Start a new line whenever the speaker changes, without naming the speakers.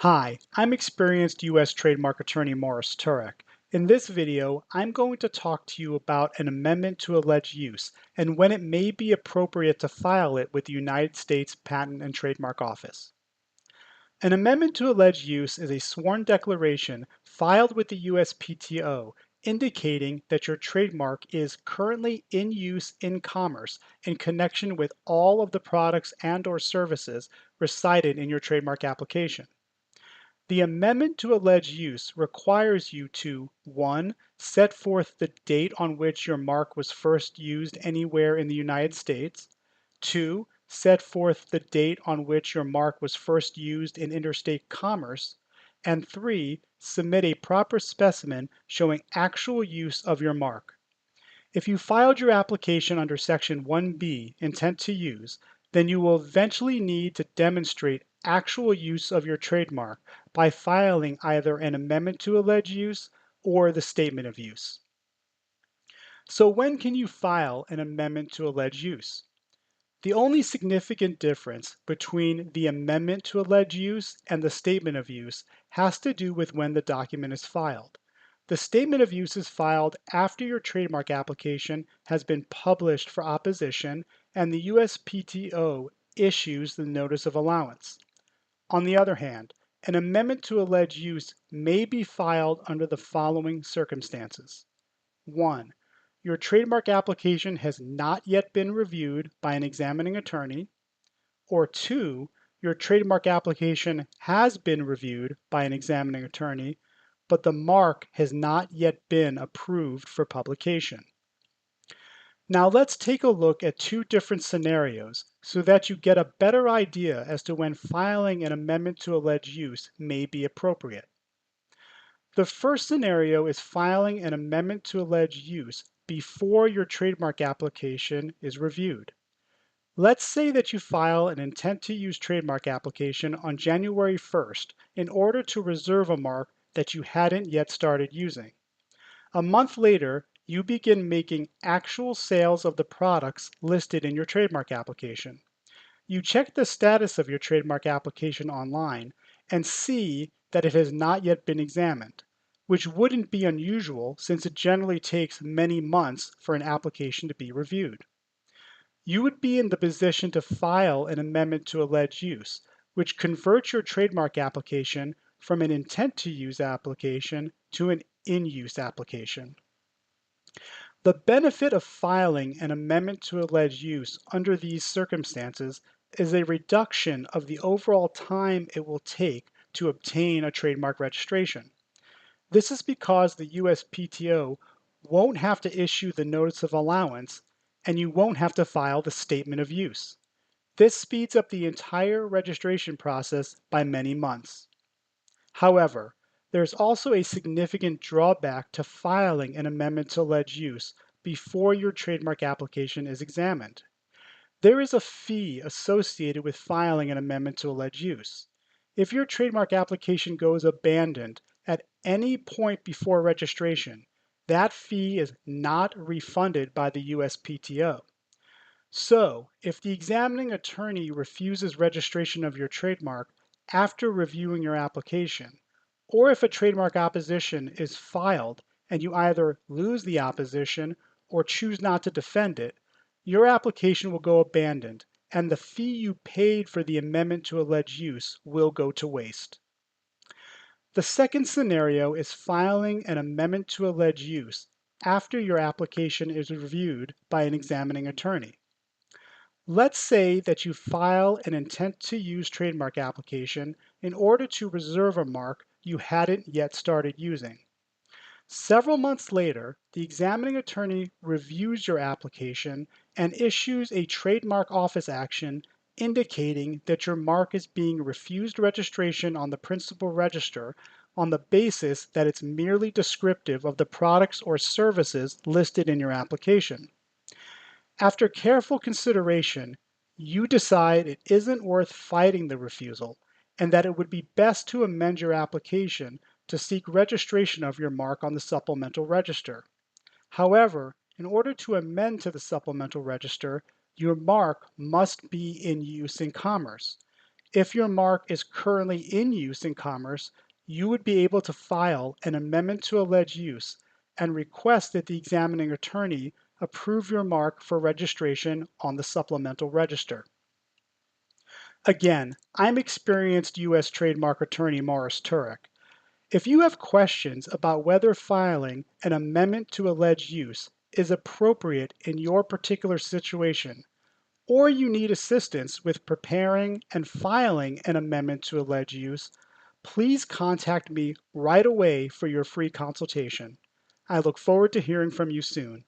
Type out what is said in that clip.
Hi, I'm experienced U.S. trademark attorney Morris Turek. In this video, I'm going to talk to you about an amendment to alleged use and when it may be appropriate to file it with the United States Patent and Trademark Office. An amendment to alleged use is a sworn declaration filed with the USPTO indicating that your trademark is currently in use in commerce in connection with all of the products and/or services recited in your trademark application. The amendment to alleged use requires you to 1. Set forth the date on which your mark was first used anywhere in the United States. 2. Set forth the date on which your mark was first used in interstate commerce. And 3. Submit a proper specimen showing actual use of your mark. If you filed your application under Section 1B, Intent to Use, then you will eventually need to demonstrate actual use of your trademark by filing either an amendment to alleged use or the statement of use. So when can you file an amendment to alleged use? The only significant difference between the amendment to alleged use and the statement of use has to do with when the document is filed. The statement of use is filed after your trademark application has been published for opposition and the USPTO issues the notice of allowance. On the other hand, an amendment to alleged use may be filed under the following circumstances. 1. Your trademark application has not yet been reviewed by an examining attorney. Or 2. Your trademark application has been reviewed by an examining attorney, but the mark has not yet been approved for publication. Now let's take a look at two different scenarios so that you get a better idea as to when filing an amendment to alleged use may be appropriate. The first scenario is filing an amendment to alleged use before your trademark application is reviewed. Let's say that you file an intent to use trademark application on January 1st in order to reserve a mark that you hadn't yet started using. A month later, you begin making actual sales of the products listed in your trademark application. You check the status of your trademark application online and see that it has not yet been examined, which wouldn't be unusual since it generally takes many months for an application to be reviewed. You would be in the position to file an amendment to alleged use, which converts your trademark application from an intent to use application to an in-use application. The benefit of filing an amendment to alleged use under these circumstances is a reduction of the overall time it will take to obtain a trademark registration. This is because the USPTO won't have to issue the notice of allowance and you won't have to file the statement of use. This speeds up the entire registration process by many months. However, there's also a significant drawback to filing an amendment to alleged use before your trademark application is examined. There is a fee associated with filing an amendment to alleged use. If your trademark application goes abandoned at any point before registration, that fee is not refunded by the USPTO. So, if the examining attorney refuses registration of your trademark after reviewing your application, or if a trademark opposition is filed and you either lose the opposition or choose not to defend it, your application will go abandoned and the fee you paid for the amendment to alleged use will go to waste. The second scenario is filing an amendment to alleged use after your application is reviewed by an examining attorney. Let's say that you file an intent to use trademark application in order to reserve a mark you hadn't yet started using. Several months later, the examining attorney reviews your application and issues a trademark office action indicating that your mark is being refused registration on the principal register on the basis that it's merely descriptive of the products or services listed in your application. After careful consideration, you decide it isn't worth fighting the refusal and that it would be best to amend your application to seek registration of your mark on the supplemental register. However, in order to amend to the supplemental register, your mark must be in use in commerce. If your mark is currently in use in commerce, you would be able to file an amendment to alleged use and request that the examining attorney approve your mark for registration on the supplemental register. Again, I'm experienced U.S. trademark attorney Morris Turek. If you have questions about whether filing an amendment to alleged use is appropriate in your particular situation, or you need assistance with preparing and filing an amendment to alleged use, please contact me right away for your free consultation. I look forward to hearing from you soon.